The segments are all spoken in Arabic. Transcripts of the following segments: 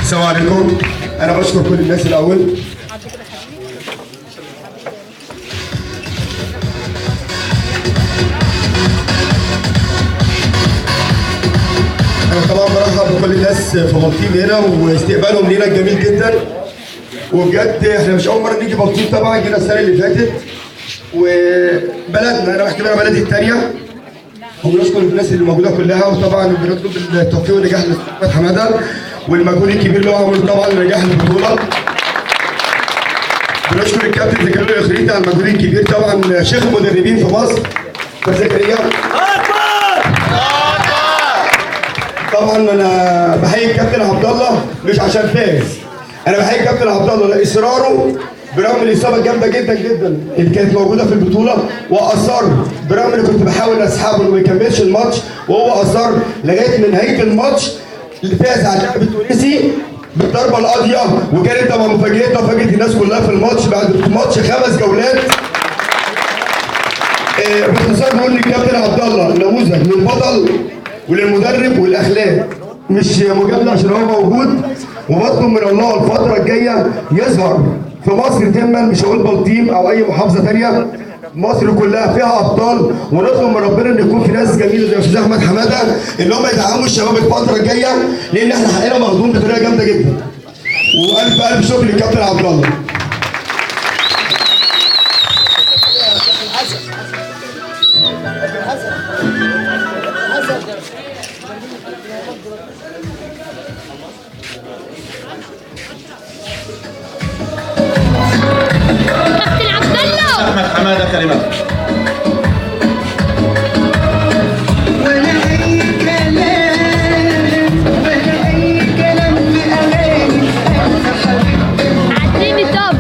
السلام عليكم. انا بشكر كل الناس الاول. انا طبعا برحب بكل الناس في بلطيم هنا واستقبالهم لينا جميل جدا، وبجد احنا مش اول مره نيجي بلطيم، طبعا جينا السنه اللي فاتت وبلدنا انا بعتبرها بلدي الثانيه، وبنشكر الناس اللي موجوده كلها، وطبعا بنطلب التوفيق والنجاح لاحمد حماده والمجهود الكبير اللي هو عمله طبعا لنجاح البطوله. بنشكر الكابتن زكريا الخريطي على المجهود الكبير، طبعا شيخ المدربين في مصر كابتن زكريا. طبعا انا بحيي الكابتن عبد الله مش عشان فاز، انا بحيي الكابتن عبد الله لاصراره برغم الاصابه الجامده جدا جدا اللي كانت موجوده في البطوله، واصر برغم اني كنت بحاول اسحبه وما يكملش الماتش، وهو اصر لغايه من نهايه الماتش اللي فاز على اللاعب التونسي بالضربه القاضيه، وكانت طبعا مفاجاتنا وفاجئت الناس كلها في الماتش بعد الماتش 5 جولات. باختصار بقول للكابتن عبد الله نموذج للبطل وللمدرب والاخلاق، مش مجامله عشان هو موجود، وبطلب من الله الفتره الجايه يظهر في مصر تما، مش هقول بلطيم او اي محافظه ثانيه، مصر كلها فيها ابطال، ونطلب من ربنا ان يكون في ناس جميله زي استاذ احمد حماده ان هم يدعموا الشباب الفتره الجايه، لان احنا حقنا مهضوم بطريقه جامده جدا. والف الف شكر للكابتن عبد الله. احمد حماده كلمات. ولا اي كلام في اغاني عديني. طب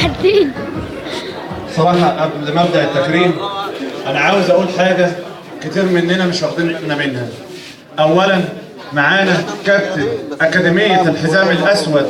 عديني. صراحه قبل ما ابدا التكريم انا عاوز اقول حاجه كتير مننا مش واخدين بالنا منها. اولا معانا كابتن اكاديميه الحزام الاسود